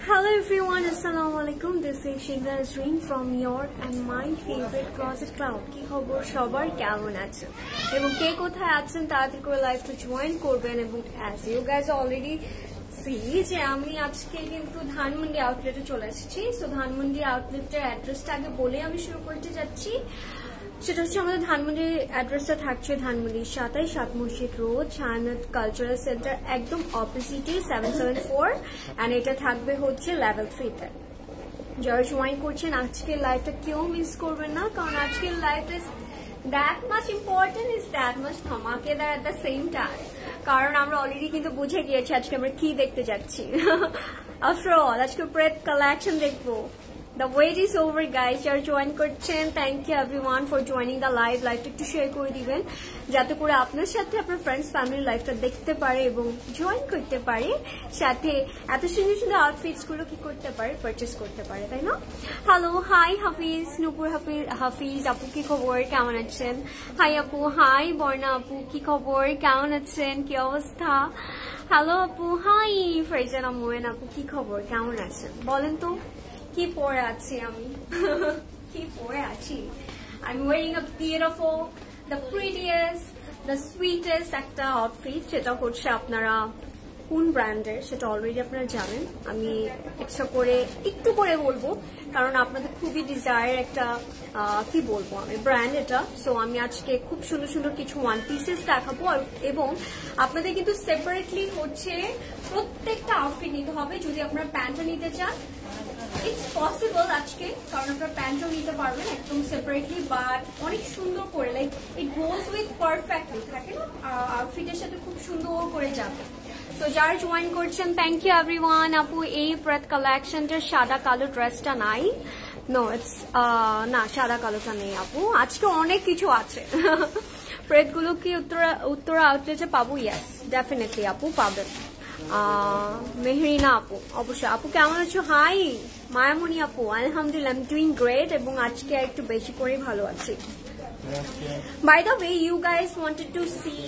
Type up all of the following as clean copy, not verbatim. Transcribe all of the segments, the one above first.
Hello everyone, Assalamualaikum. This is Sheila Azreen from your and my favorite closet cloud. কি খবর সবার, কেমন আছেন এবং কে কোথায় আছেন তাড়াতাড়ি করে লাইভটা জয়েন করবেন। এবং as you guys already see যে আমি আজকে কিন্তু ধানমন্ডি আউটলেটে চলে এসেছি। সো ধানমন্ডি আউটলেটের অ্যাড্রেসটা আগে বলে আমি শুরু করতে যাচ্ছি। সেটা হচ্ছে আমাদের ধানমন্ডির অ্যাড্রেসটা থাকছে ধানমন্ডি 27 সাত মসজিদ রোড, ছায়ানট কালচারাল সেন্টার একদম অপোজিটে 774 এন্ড এটা থাকবে হচ্ছে লেভেল 3 তে। যারা জয়েন করছেন আজকের লাইভটা কেউ মিস করবেন না, কারণ আজকের লাইভটা is that much important, is that much ধামাকেদার এট দ্য সেম টাইম। কারণ আমরা অলরেডি কিন্তু বুঝে গিয়েছি আজকে আমরা কি দেখতে যাচ্ছি। আফটার অল আজকে প্রেড কালেকশন দেখবো। The wait is over, guys. যারা জয়েন করছেন, thank you everyone for joining the live. লাইভটা একটু শেয়ার করে দিবেন যাতে করে আপনার সাথে আপনার ফ্রেন্ডস ফ্যামিলির লাইভটা দেখতে পারে এবং জয়েন করতে পারে, সাথে এত সুন্দর সুন্দর আউটফিটস গুলো কি করতে পারে, পারচেস করতে পারে, তাই না? হ্যালো, হাই হাফিজ, নূপুর হাফিজ আপু, কি খবর, কেমন আছেন? হাই আপু, হাই বর্ণা আপু, কি খবর, কেমন আছেন, কি অবস্থা? হ্যালো আপু, হাই ফারজানা মোয়েন আপু, কি খবর, কেমন আছেন বলেন তো? কি পরে আছি আমি, কি পরে আছি? I'm wearing a beautiful, the prettiest, the sweetest একটা আউটফিট। সেটা হচ্ছে আপনারা কোন ব্র্যান্ডের সেটা অলরেডি আপনারা জানেন, আমি এক্সট্রা করে একটু করে বলবো কারণ আপনাদের খুবই ডিজায়ার একটা কি বলবো আমি ব্র্যান্ড এটা। সো আমি আজকে খুব সুন্দর সুন্দর কিছু ওয়ান পিসেস দেখাবো এবং আপনাদের কিন্তু সেপারেটলি হচ্ছে প্রত্যেকটা আউটফিট নিতে হবে। যদি আপনারা প্যান্টটা নিতে চান ইটস পসিবল আজকে, কারণ আপনারা প্যান্টও নিতে পারবেন একদম সেপারেটলি, বাট অনেক সুন্দর করে like it goes with perfectly, থাকে না আউটফিটের সাথে খুব সুন্দর করে যাবে। তো যারা জয়েন করছেন থ্যাংক ইউ এভরিওয়ান। আপু এই প্রেড কালেকশনটার সাদা কালো ড্রেসটা নাই? নো ইটস না, সাদা কালোটা নেই আপু, আজকে অনেক কিছু আছে। প্রেড গুলো কি উত্তরা আউটলেটে পাবো? ইয়েস ডেফিনেটলি আপু পাবেন। মেহরিনা আপু, অবশ্যই আপু কেমন আছো? হাই মায়ামণি আপু, আলহামদুলিল্লাহ আই এম ডুইং গ্রেট এবং আজকে একটু বেশি করে ভালো আছি। By the way, you guys wanted to see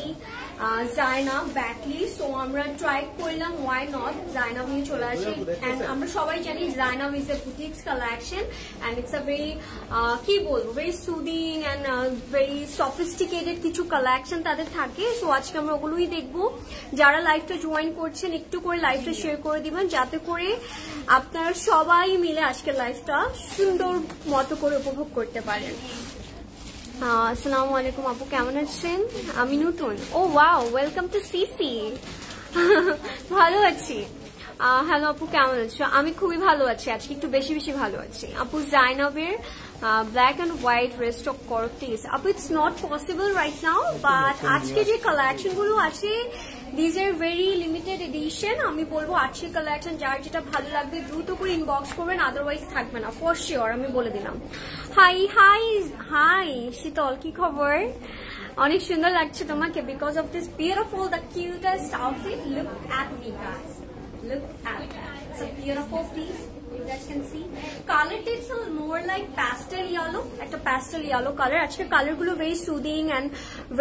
Zainab Batley, so আমরা ট্রাই করলাম why not Zainab নিয়ে চলে আসি। and আমরা সবাই জানি Zainab is a boutique collection and it's a very কি বলবো very soothing and very sophisticated কিছু কালেকশন তাদের থাকে। সো আজকে আমরা ওগুলোই দেখবো। যারা লাইভটা জয়েন করছেন একটু করে লাইভটা শেয়ার করে দিবেন যাতে করে আপনারা সবাই মিলে আজকের লাইভটা সুন্দর মতো করে উপভোগ করতে পারেন। আসসালামু আলাইকুম আপু, কেমন আছেন? আমি নতুন। ও ওয়াও, ওয়েলকাম টু সিসি। ভালো আছি। হ্যালো আপু, কেমন আছো? আমি খুবই ভালো আছি, আজকে একটু বেশি ভালো আছি। আপু জাইনাবের ব্ল্যাক অ্যান্ড হোয়াইট রেস্টক করো প্লিজ। আপু it's not possible right now, but আজকে যে কালেকশন গুলো আছে these are very limited edition. আমি বলবো আজকে কালেকশন যার যেটা ভালো লাগবে দ্রুত করে ইনবক্স করবেন, আদারওয়াইজ থাকবে না ফর শিওর, আমি বলে দিলাম। হাই হাই হাই শীতল, কি খবর? অনেক সুন্দর লাগছে তোমাকে because of this beautiful the cutest outfit. Look at me guys, look at that. It's a beautiful piece. You guys can see. Color it's a more like pastel yellow. একটা pastel yellow color. আজকে colour গুলো very soothing and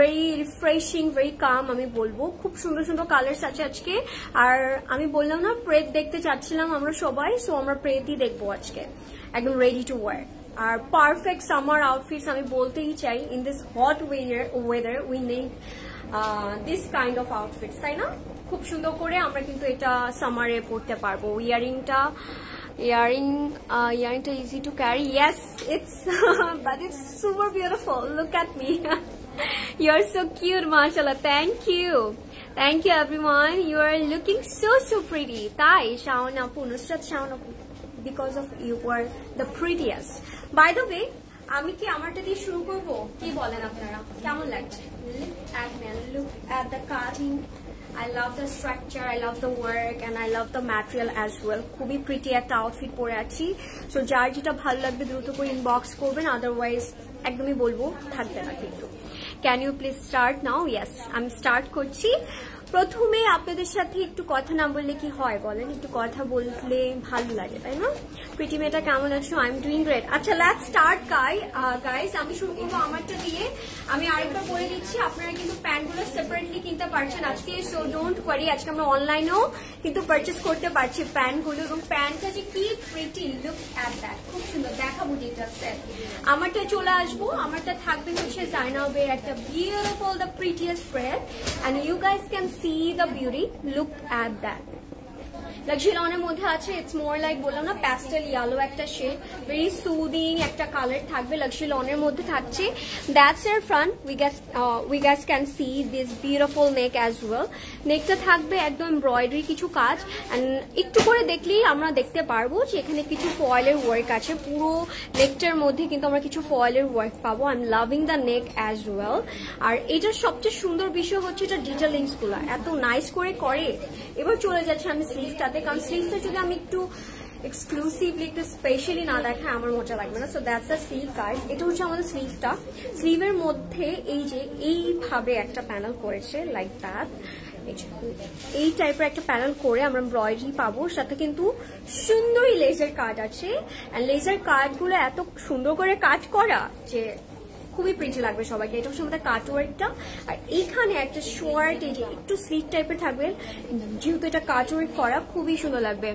very refreshing, very calm. আমি বলবো খুব সুন্দর সুন্দর colours আছে আজকে। আর আমি বললাম না প্রেত দেখতে চাচ্ছিলাম আমরা সবাই, সো আমরা প্রেতই দেখবো আজকে, একদম রেডি টু ওয়ার। আর পারফেক্ট সামার আউটফিটস আমি বলতেই চাই, in this hot weather we need this kind of outfits, তাই না? খুব সুন্দর করে আমরা কিন্তু এটা সামারে পড়তে পারবো। ইয়ারিংটা easy to carry, yes it's but it's super beautiful. Look at me, you are so cute, মাশাআল্লাহ। Thank you everyone, you are looking so pretty. তাই শাওন আপু, নুসরাত শাওন আপু, because of you are the prettiest. By the way, আমি কি আমারটা দিয়ে শুরু করবো? কি বলেন আপনারা, কেমন লাগছে? Look at the cutting. I love the structure, I love the work and I love the material as well. খুবই প্রিটি একটা আউটফিট পরে আছি। সো যার যেটা ভালো লাগবে দ্রুত করে ইনবক্স করবেন, আদারওয়াইজ একদমই বলবো থাকবে না কিন্তু। Can you please start now? Yes, আমি স্টার্ট করছি। প্রথমে আপনাদের সাথে একটু কথা না বললে কি হয় বলেন? একটু কথা বললে ভালো লাগে, তাই না? প্রিটি মেয়েটা কেমন আছো? I am doing great. আচ্ছা, লেটস স্টার্ট গাইস। আমি শুরু করবো আমারটা দিয়ে। আমি আরেকবার বলে দিচ্ছি, আপনারা কিন্তু প্যান্টগুলো সেপারেটলি কিনতে পারছেন আজকে, সো ডোন্ট ওয়ারি। আজকে আমরা অনলাইনেও কিন্তু পারচেস করতে পারছি প্যান্টগুলো, এবং প্যান্টটা যে কি প্রিটি, লুক অ্যাট দ্যাট, খুব সুন্দর। দেখাবো ডিটেলস সেট। আমারটা চলে আসবো, আমারটা থাকবে হচ্ছে জাইনাবের একটা বিউটিফুল দ্য প্রিটিয়েস্ট প্রেড, and you guys can see the beauty. Look at that. Luxury লনের মধ্যে আছে, ইটস মোর লাইক বললাম না প্যাস্টেল ইয়েলো একটা শেড, ভেরি সুদিং একটা কালার থাকবে, লাক্সারি লনের মধ্যে থাকছে। দ্যাটস এর front. We guys can see this beautiful neck as well. নেকটা থাকবে একদম এমব্রয়ডারি কিছু কাজ, অ্যান্ড একটু করে দেখলেই আমরা দেখতে পারবো যে এখানে কিছু ফয়েলের ওয়ার্ক আছে। পুরো নেকটার মধ্যে কিন্তু আমরা কিছু ফয়েলের ওয়ার্ক পাবো। I am loving the neck as well. আর এটার সবচেয়ে সুন্দর বিষয় হচ্ছে এটা ডিটেলিংস গুলা এত নাইস করে। এবার চলে যাচ্ছে আমি স্লিভটাতে, কারণ স্লিভটা যদি আমি একটু এক্সক্লুসিভলি একটু স্পেশালি না দেখায় আমার মজা লাগবে না। So that's the sleeve guys. এটা হচ্ছে আমাদের স্লিভটা। স্লিভের মধ্যে এই যে এইভাবে একটা প্যানেল করেছে, লাইক দ্যাট, এই টাইপের একটা প্যানেল করে আমরা এমব্রয়ডারি পাবো। সাথে কিন্তু সুন্দরই লেজার কাট আছে, আর লেজার কাট গুলো এত সুন্দর করে কাট করা যে খুবই প্রিটি লাগবে সবাইকে। এটা হচ্ছে আমাদের কাট ওয়ার্কটা। আর এইখানে একটা শর্ট এই যে একটু স্লিভ টাইপের থাকবে, যেহেতু এটা কাট ওয়ার্ক করা, খুবই সুন্দর লাগবে।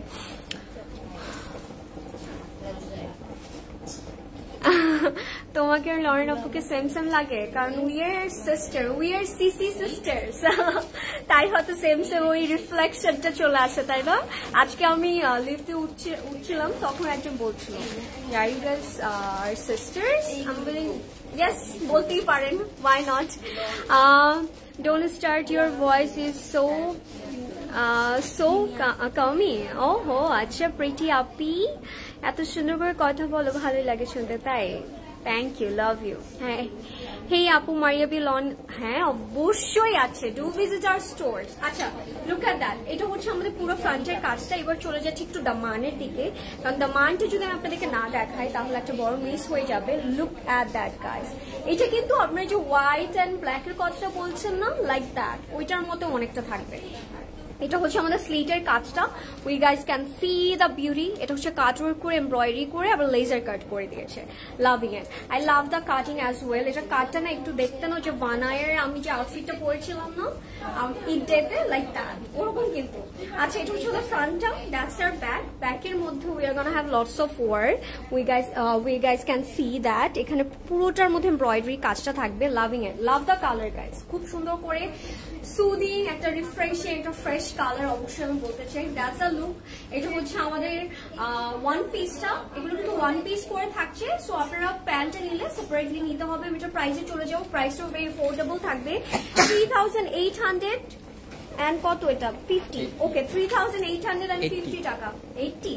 তোমাকে আর লরেন আপুকে সেম লাগে, কারণ we are sister, we are CC sisters, তাই হয়তো সেম ওই রিফ্লেকশনটা চলে আসে, তাই না? আজকে আমি লিফটে উঠছিলাম, তখন একজন বলছিল আর ইউ গাইস আর সিস্টার্স। আমি বলি ইয়েস, বলতেই পারেন, why not. Don't start, your voice is so কামি। ও হো, আচ্ছা প্রিটি আপি, এত সুন্দর করে কথা বলো, ভালোই লাগে শুনতে, তাই? Thank you, love you. হ্যাঁ, হেই আপু, মারিয়াবি লন, হ্যাঁ অবশ্যই আছে, ডু ভিজিট আওয়ার স্টোর। আচ্ছা, লুক এট দ্যাট। এটা হচ্ছে আমাদের পুরো ফ্রন্টের কাজটা। এবার চলে যাচ্ছে একটু দামানের দিকে, কারণ দামানটা যদি আমি আপনাদেরকে না দেখাই তাহলে একটা বড় মিস হয়ে যাবে। Look at that guys. এটা কিন্তু আপনার যে হোয়াইট অ্যান্ড ব্ল্যাক এর কথাটা বলছেন না, লাইক দ্যাট, ওইটার মতো অনেকটা থাকবে। এটা হচ্ছে আমাদের স্লিটের কাজটা। We guys can C the beauty. এটা হচ্ছে কাট ওয়ার্ক করে এমব্রয়ডারি করে আবার লেজার কাট করে দিয়েছে। Loving it, I love the cutting as well. এটা কাটটা না একটু দেখতে না, যে বানায়ের আমি যে আউটফিটটা পরেছিলাম না ঈদ ডেতে, লাইক দ্যাট, ওরকম কিন্তু। আচ্ছা, এটা হচ্ছে ওদের ফ্রন্টটা, দ্যাটস আর ব্যাক। ব্যাকের মধ্যে we are gonna have lots of work. We guys can see that এখানে পুরোটার মধ্যে এমব্রয়ডারি কাজটা থাকবে। Loving it, love the colour guys, খুব সুন্দর করে সুদিং একটা রিফ্রেশিং একটা ফ্রেশ কালার অবশ্যই আমি বলতে চাই। That's a look. এটা হচ্ছে আমাদের ওয়ান পিসটা, এগুলো কিন্তু ওয়ান পিস করে থাকছে। সো আপনারা প্যান্টটা নিলে সেপারেটলি নিতে হবে। এটা প্রাইসে চলে যাও, প্রাইসটাও ভেরি অ্যাফোর্ডেবল থাকবে, 3800 এন্ড কত এটা 50 ওকে 3850 টাকা 80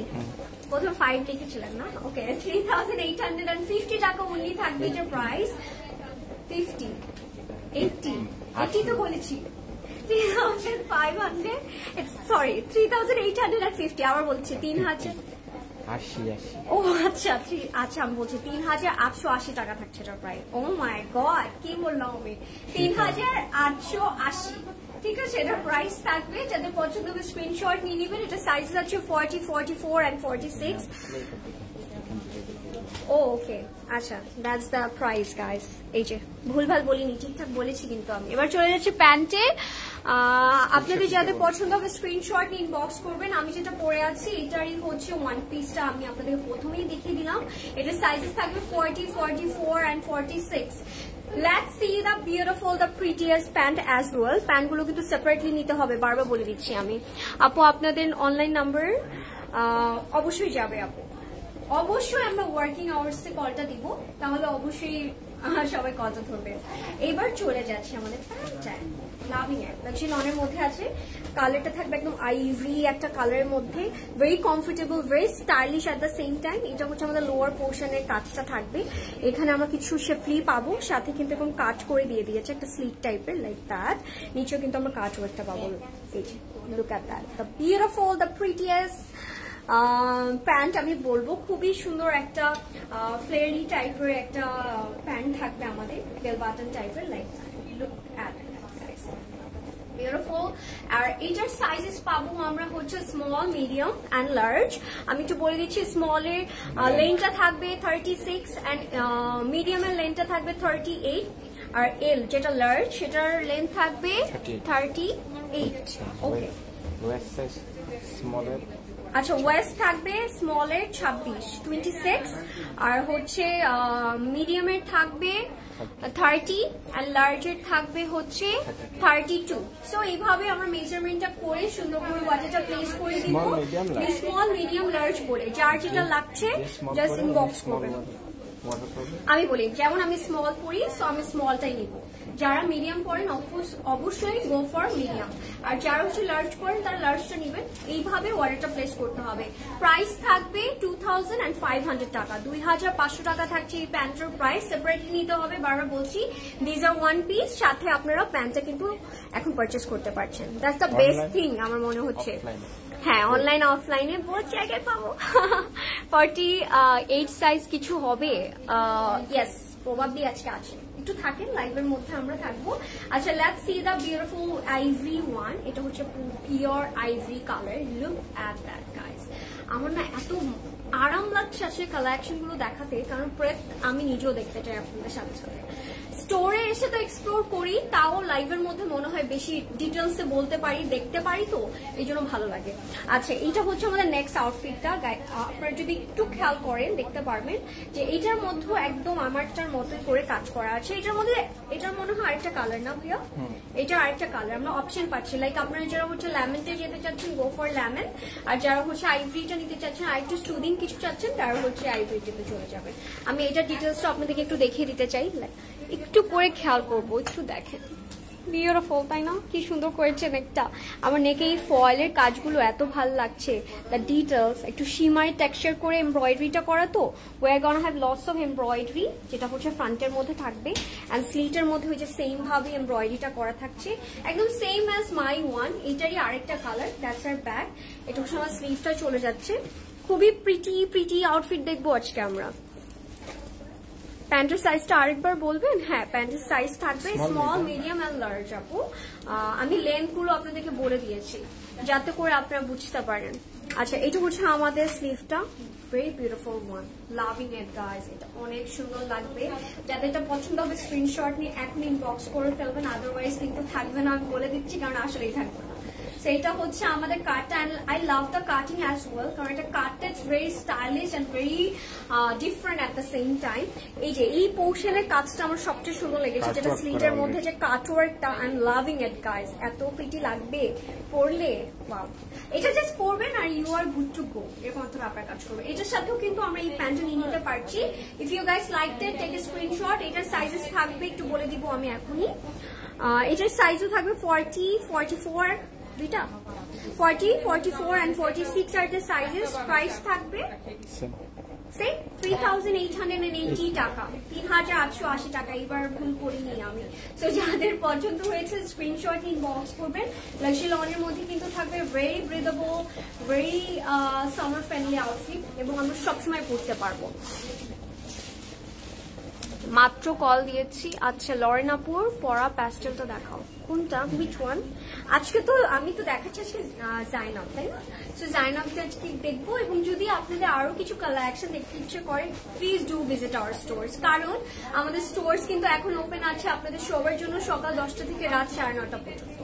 প্রথমে 5 লিখেছিলেন না ওকে 3850 টাকা অনলি থাকবে এটার প্রাইস 50 80 তো বলেছি 3500 সরি 3850 আবার বলছি 3000 ও আচ্ছা আচ্ছা আমি বলছি 3880 টাকা থাকছে এটা প্রায় ও মাই গড কি বললাম আমি 3880 ঠিক আছে এটা প্রাইস থাকবে যাদের পছন্দ হবে স্ক্রিনশট নিয়ে নেবেন এটা সাইজ আছে 40 44 এন্ড 46 ওকে আচ্ছা দ্যাটস দ্য প্রাইস গাইস এই যে ভুলভাল বলিনি ঠিকঠাক বলেছি কিন্তু আমি এবার চলে যাচ্ছি প্যান্টে আপনাদের যাদের পছন্দ হবে স্ক্রিনশট নিয়ে ইনবক্স করবেন আমি যেটা পরে আছি এটারই হচ্ছে ওয়ান পিসটা আমি আপনাদের প্রথমেই দেখিয়ে দিলাম এটা সাইজেস থাকবে 40 44 and 46 Let's see the beautiful, the prettiest pant as well. Pant গুলো কিন্তু সেপারেটলি নিতে হবে বারবার বলে দিচ্ছি আমি আপু আপনাদের অনলাইন নাম্বার অবশ্যই যাবে আপু অবশ্যই আমরা ওয়ার্কিং আওয়ার্স এ কলটা দিব তাহলে অবশ্যই সবাই কলটা ধরবে এবার চলে যাচ্ছে আমাদের প্যান্টটায় লাভিং এর লাক্সারি লনের মধ্যে আছে কালারটা থাকবে একদম আইভরি একটা কালারের মধ্যে very comfortable very stylish at the same time এটা হচ্ছে আমাদের লোয়ার পোর্শনের কাজটা থাকবে এখানে আমরা কিছু শেফলি পাবো সাথে কিন্তু এরকম কাজ করে দিয়ে দিয়েছে একটা স্লিট টাইপের লাইক দ্যাট নিচেও কিন্তু আমরা কাজ ওয়ার্কটা পাবো এই যে look at that the beautiful the prettiest pant আমি বলবো খুবই সুন্দর একটা ফ্লেয়ারি টাইপের একটা প্যান্ট থাকবে আমাদের বেল বাটন টাইপের লাইক লুক এট বিউটিফুল আর এটার সাইজেস পাবো আমরা হচ্ছে স্মল মিডিয়াম এন্ড লার্জ আমি একটু বলে দিচ্ছি স্মলের লেন্থটা থাকবে 36 এন্ড মিডিয়ামের লেন্থটা থাকবে 38 আর এল যেটা লার্জ সেটার লেন্থ থাকবে 38 ওকে স্মলের আচ্ছা ওয়েস্ট থাকবে স্মলের 26 আর হচ্ছে মিডিয়ামের থাকবে 30 আর লার্জের থাকবে হচ্ছে 32 সো এইভাবে আমরা মেজারমেন্টটা করে সুন্দর করে ওয়াটারটা প্লেস করে দিব স্মল মিডিয়াম লার্জ বলে যার যেটা লাগছে জাস্ট ইনবক্স করবেন আমি বলি যেমন আমি স্মল পরি সো আমি স্মলটাই নিব যারা মিডিয়াম পড়েন অবশ্যই গো ফর মিডিয়াম আর যারা হচ্ছে লার্জ পড়েন তারা লার্জটা নেবেন এইভাবে ওয়াটারটা প্লেস করতে হবে প্রাইস থাকবে 2500 টাকা 2500 টাকা থাকছে এই প্যান্টের প্রাইস সেপারেটলি নিতে হবে বারবার বলছি দিস আর ওয়ান পিস সাথে আপনারা প্যান্টটা কিন্তু এখন পারচেস করতে পারছেন দ্যাটস দ্য বেস্ট থিং আমার মনে হচ্ছে হ্যাঁ অনলাইন অফলাইনে বহুত জায়গায় পাবো 48 সাইজ কিছু হবে ইয়েস প্রবাবলি আজকে আছে একটু থাকেন লাইভের মধ্যে আমরা থাকবো আচ্ছা let's see the beautiful ivory one এটা হচ্ছে pure ivory colour look at that guys আমার না এত আরাম লাগছে আসলে কালেকশন গুলো দেখাতে কারণ আমি নিজেও দেখতে চাই আপনাদের সাথে সাথে স্টোরে এসে তো এক্সপ্লোর করি তাও লাইভের মধ্যে মনে হয় বেশি ডিটেলসে বলতে পারি দেখতে পারি তো এই জন্য ভালো লাগে আচ্ছা এইটা হচ্ছে আমাদের নেক্সট আউটফিটটা আপনারা যদি একটু খেয়াল করেন দেখতে পারবেন যে এইটার মধ্যে একদম আমারটার মতোই করে কাজ করা আছে এটার মনে হয় আরেকটা কালার না ভাইয়া এটা আরেকটা কালার আমরা অপশন পাচ্ছি লাইক আপনারা যারা হচ্ছে ল্যামেন্টে যেতে চাচ্ছেন গো ফর ল্যামেন আর যারা হচ্ছে আইভরিটা নিতে চাচ্ছেন আর একটু স্টুডিং কিছু চাচ্ছেন তারা হচ্ছে আইভরিটাতে চলে যাবেন আমি এটার ডিটেলসটা আপনাদেরকে একটু দেখিয়ে দিতে চাই একটু করে খেয়াল করবো একটু দেখেন বিউটিফুল তাই না কি সুন্দর করেছেন একটা আমার নেকে এই ফয়েলের কাজগুলো এত ভালো লাগছে দ্য ডিটেলস একটু শিমারি টেক্সচার করে এমব্রয়ডারিটা করা তো we are gonna have lots of embroidery যেটা হচ্ছে ফ্রন্টের মধ্যে থাকবে এন্ড স্লিটের মধ্যে হচ্ছে সেম ভাবে এমব্রয়ডারিটা করা থাকছে একদম সেম অ্যাজ মাই ওয়ান এটারই আরেকটা কালার দ্যাটস আর ব্যাক এটা হচ্ছে আমার স্লিভটা চলে যাচ্ছে খুবই প্রিটি আউটফিট দেখবো আজকে আমরা প্যান্টের সাইজটা আরেকবার বলবেন হ্যাঁ প্যান্টের সাইজ থাকবে স্মল মিডিয়াম এন্ড লার্জ আপু আমি লেন্থ গুলো আপনাদেরকে বলে দিয়েছি যাতে করে আপনারা বুঝতে পারেন আচ্ছা এটা হচ্ছে আমাদের স্লিভটা very beautiful one loving it guys এটা অনেক সুন্দর লাগবে যাদের এটা পছন্দ হবে স্ক্রিনশট নিয়ে এখন ইনবক্স করে ফেলবেন আদারওয়াইজ কিন্তু থাকবে না আমি বলে দিচ্ছি কারণ আসলেই থাকবে না সেটা হচ্ছে আমাদের কাটটা and I love the cutting as well কারণ এটা কাটটা it's very stylish and very different at the same time এই যে এই পোর্শনের কাজটা আমার সবচেয়ে সুন্দর লেগেছে যেটা স্লিটের মধ্যে যে কাটওয়ার্কটা I am loving it guys এত প্রিটি লাগবে পরলে ওয়াও এটা জাস্ট পরবেন আর you are good to go এরকম একটা ব্যাপার কাজ করবে এটার সাথেও কিন্তু আমরা এই প্যান্টটা নিয়ে নিতে পারছি if you guys like that take a screenshot এটার সাইজেস থাকবে একটু বলে দিব আমি এখনই এটার সাইজও থাকবে 40, 44 দুইটা 40, 44 and 46 are the sizes. Price থাকবে সেই 3,880 টাকা, 3,880 টাকা। এবার ভুল করিনি আমি। তো যাদের পছন্দ হয়েছে স্ক্রিনশট ইনবক্স করবেন। লাক্সারি লনের মধ্যে কিন্তু থাকবে very breathable, very summer friendly outfit এবং আমরা সবসময় পরতে পারবো। মাত্র কল দিয়েছি। আচ্ছা লরেন আপুর পরা প্যাস্টেলটা দেখাও, কোনটা, হুইচ ওয়ান? আজকে তো আমি তো দেখাচ্ছি আজকে জাইনাব, তাই না? সো জাইনাবটা আজকে দেখবো এবং যদি আপনাদের আরো কিছু কালেকশন দেখতে ইচ্ছে করে please do visit hour stores, কারণ আমাদের স্টোর্স কিন্তু এখন ওপেন আছে আপনাদের সবার জন্য সকাল 10টা থেকে রাত 9:30 পর্যন্ত।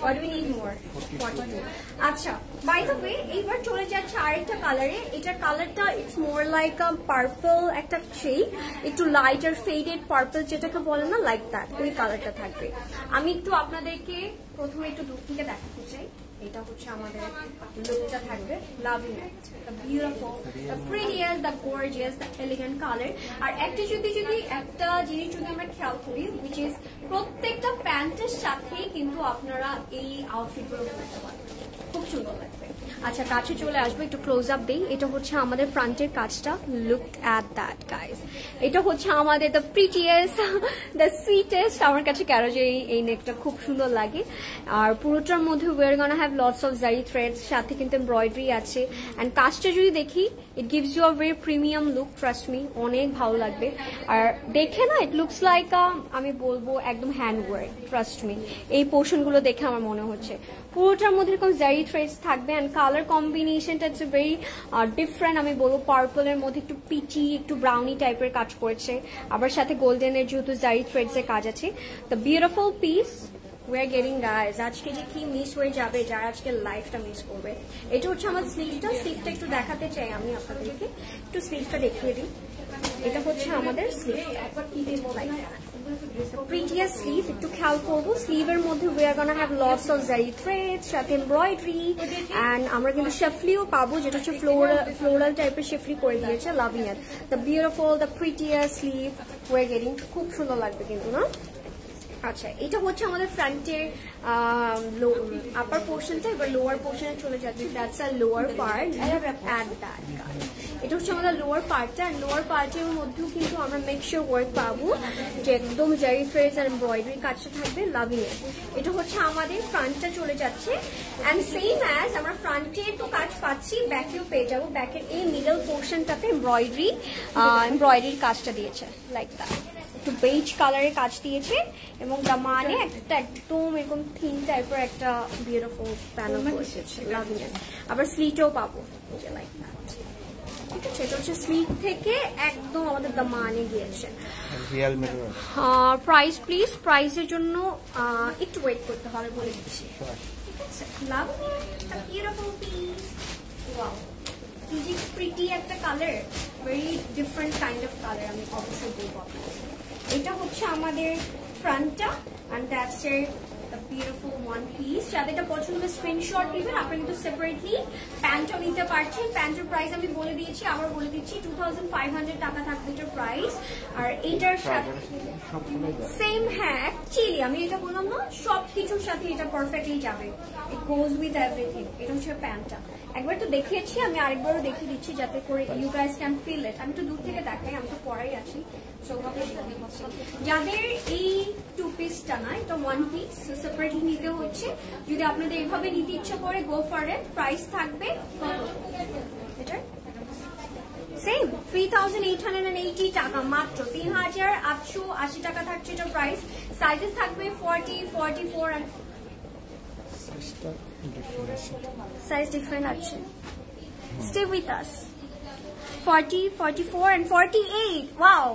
What do we need more? 42. আচ্ছা বাই দ্য ওয়ে এইবার চলে যাচ্ছে আরেকটা কালারে। এটার কালারটা it's more like a purple একটা শেড, একটু লাইট আর ফেডেড পার্পল যেটাকে বলে না, লাইক দ্যাট ওই কালারটা থাকবে। আমি একটু আপনাদেরকে প্রথমে একটু দূর থেকে দেখাতে চাই। এটা হচ্ছে আমাদের লুকটা থাকবে, loving it, the beautiful, the prettiest, the gorgeous, the elegant colour. আর একটা যদি একটা জিনিস যদি আমরা খেয়াল করি, উইচ ইজ প্রত্যেকটা প্যান্টের সাথে কিন্তু আপনারা এই আউটফিটগুলো পরতে পারবেন, খুব সুন্দর লাগবে। আচ্ছা কাছে চলে আসবো, একটু ক্লোজ আপ দেই। এটা হচ্ছে আমাদের ফ্রন্টের কাজটা, লুক অ্যাট দ্যাট গাইস। এটা হচ্ছে আমাদের দ্য প্রিটিয়েস্ট, দ্য সুইটেস্ট। আমার কাছে কেন যে এই নেকটা খুব সুন্দর লাগে। আর পুরোটার মধ্যে we're gonna have lots of zari threads, সাথে কিন্তু এমব্রয়ডারি আছে। অ্যান্ড কাজটা যদি দেখি it gives you a very premium look, trust me, অনেক ভালো লাগবে। আর দেখে না ইট লুকস লাইক আমি বলবো একদম হ্যান্ড ওয়ার্ক, ট্রাস্ট মি। এই পোর্শনগুলো দেখে আমার মনে হচ্ছে পুরোটার মধ্যে এরকম জারি থ্রেডস থাকবে। অ্যান্ড কালার কম্বিনেশনটা হচ্ছে ভেরি ডিফারেন্ট, আমি বলবো পার্পলের মধ্যে একটু পিচি, একটু ব্রাউনি টাইপের কাজ করেছে, আবার সাথে গোল্ডেনের যেহেতু জারি থ্রেডস এর কাজ আছে। The beautiful piece we are getting guys, আজকে যে কি মিস হয়ে যাবে যারা আজকে লাইফটা মিস করবে। এটা হচ্ছে আমার স্লিভটা একটু দেখাতে চাই আমি আপনাদেরকে, একটু স্লিভটা দেখিয়ে দিই। এটা হচ্ছে আমাদের স্লিভটা, প্রিটিয়েস্ট স্লিভ। একটু খেয়াল করবো স্লিভের মধ্যে we are gonna have lots of zari threads, সাথে এমব্রয়ডারি, এন্ড আমরা কিন্তু শেফলিও পাবো যেটা হচ্ছে ফ্লোরাল টাইপের শেফলি করে দিয়েছে, loving it. The beautiful, the prettiest sleeve we are getting, খুব সুন্দর লাগবে কিন্তু না। আচ্ছা এটা হচ্ছে আমাদের ফ্রন্টের আপার পোর্শনটা, এবার লোয়ার পোর্শনে চলে যাচ্ছে। দ্যাটস আ লোয়ার পার্ট, এটা হচ্ছে আমাদের লোয়ার পার্টটা। লোয়ার পার্টের মধ্যেও কিন্তু আমরা মেকশিওর ওয়ার্ক পাবো, যে একদম জারি থ্রেডস আর এমব্রয়ডারি কাজটা থাকবে, লাভিং ইট। এটা হচ্ছে আমাদের ফ্রন্টটা চলে যাচ্ছে। অ্যান্ড সেম অ্যাজ আমরা ফ্রন্টে তো কাজ পাচ্ছি, ব্যাকেও পেয়ে যাবো। ব্যাকের এই মিডল পোর্শনটাতে এমব্রয়ডারির কাজটা দিয়েছে, লাইক দ্যাট, একটু বেজ কালারের কাজ দিয়েছে এবং দামানে একটা একদম এরকম থিন টাইপের একটা বিউটিফুল প্যানেল করেছে, লাভিং ইট। আবার স্লিটও পাবো লাইক দ্যাট, ঠিক আছে। এটা হচ্ছে স্লিট থেকে একদম আমাদের দামানে গিয়েছে। প্রাইস প্লিজ, প্রাইসের জন্য একটু ওয়েট করতে হবে বলে দিচ্ছি, ঠিক আছে। Loving it, beautiful piece, wow, pretty একটা colour, very different kind of colour, আমি অবশ্যই বলবো আপনাদের। এটা হচ্ছে আমাদের ফ্রন্টটা, and that's the beautiful one piece. যাদের এটা পছন্দ হবে স্ক্রিনশট নেবেন, আপনি কিন্তু সেপারেটলি প্যান্টও নিতে পারছেন। প্যান্টের প্রাইস আমি বলে দিয়েছি, আবার বলে দিচ্ছি, 2500 টাকা থাকবে এটার প্রাইস। আর এটার সাথে সেম, হ্যাঁ অ্যাকচুয়ালি আমি এটা বললাম না, সবকিছুর সাথে এটা পারফেক্টলি যাবে, ইট গোজ উইথ এভরিথিং। এটা হচ্ছে প্যান্টটা, একবার তো দেখিয়েছি, আমি আরেকবারও দেখিয়ে দিচ্ছি যাতে করে you guys can feel it. আমি তো দূর থেকে দেখাই, আমি তো পরাই আছি। যাদের এই টু পিসটা না, এটা ওয়ান পিস সেপারেটলি নিতে হচ্ছে, যদি আপনাদের এইভাবে নিতে ইচ্ছা করে গো ফর ইট। প্রাইস থাকবে এটা সেম 3,880 টাকা, মাত্র 3,880 টাকা থাকছে এটা প্রাইস। সাইজেস থাকবে 40, 44 and size different আছে। Stay with us. 40, 44 and 48. Wow,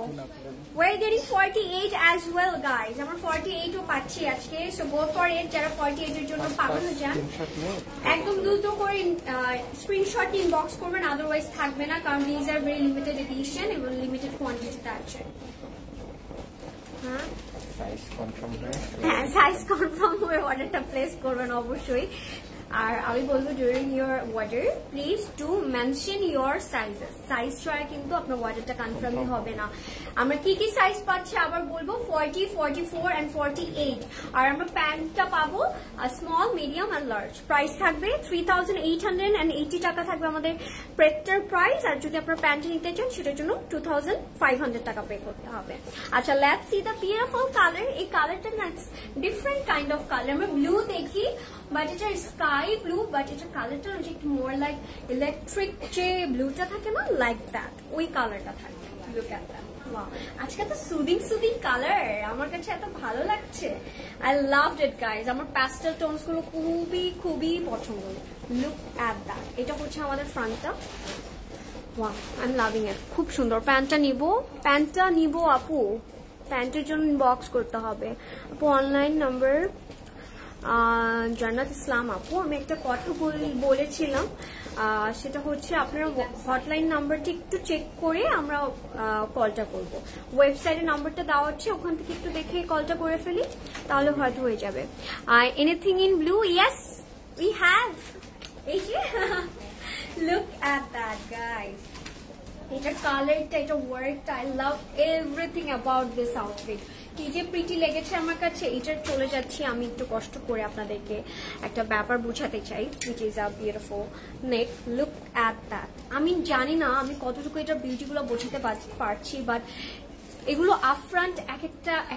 we're getting 48 as well guys. আমরা 48 ও পাচ্ছি আজকে, so go for it। যারা 48 এর জন্য পাগল হয়ে যান একদম দ্রুত করে স্ক্রিনশট ইনবক্স করবেন, আদারওয়াইজ থাকবে না, কারণ these are very limited edition এবং লিমিটেড কোয়ান্টিটিতে আছে। হ্যাঁ সাইজ কনফার্ম হয়ে অর্ডারটা প্লেস করবেন অবশ্যই। আর আমি বলবো during your order please do mention your sizes, size ছাড়া কিন্তু আপনার ওয়ার্ডারটা কনফার্মই হবে না। আমরা কি কি সাইজ পাচ্ছি আবার বলবো, 40, 44 and 48। আর আমরা প্যান্টটা পাবো small, medium and large. Price থাকবে 3880 টাকা থাকবে আমাদের প্রেটটার প্রাইস। আর যদি আপনারা প্যান্টটা নিতে চান সেটার জন্য 2500 টাকা পে করতে হবে। আচ্ছা, let's see the beautiful colour. এই কালারটা না ডিফারেন্ট কাইন্ড অফ কালার। আমরা ব্লু দেখি, বাট এটা স্কাই ব্লু, বাট এটা কালারটা হচ্ছে একটু মোর লাইক ইলেকট্রিক যে ব্লুটা থাকে না, লাইক দ্যাট, ওই কালারটা থাকে। Look at that. আজকে তো সুদিং কালার, আমার কাছে এত ভালো লাগছে। I loved it guys. আমার প্যাস্টেল টোনস গুলো খুবই পছন্দ। Look at that. এটা হচ্ছে আমাদের ফ্রন্টটা। Wow, I am loving it. খুব সুন্দর। প্যান্টটা নিব আপু, প্যান্টের জন্য বক্স করতে হবে আপু। অনলাইন নাম্বার জান্নাত ইসলাম আপু। আমি একটা কথা বলেছিলাম, সেটা হচ্ছে আপনারা হটলাইন নাম্বারটি একটু চেক করে আমরা কলটা করব। ওয়েবসাইটের নাম্বারটা দেওয়া হচ্ছে, ওখান থেকে একটু দেখে কলটা করে ফেলি, তাহলে হয়তো হয়ে যাবে। Anything in blue? Yes, we have. এই যে লুক এট দ্যাট গাইস। এটা কালারটা, এটা ওয়ার্কটা, I love everything about this outfit. কি যে প্রিটি লেগেছে আমার কাছে। এটা চলে যাচ্ছি আমি একটু কষ্ট করে আপনাদেরকে একটা ব্যাপার বুঝাতে চাই, which is a beautiful neck. Look at that. আমি জানি না আমি কতটুকু এটা বিউটিগুলো বোঝাতে পারছি, বাট এগুলো আপফ্রন্ট এক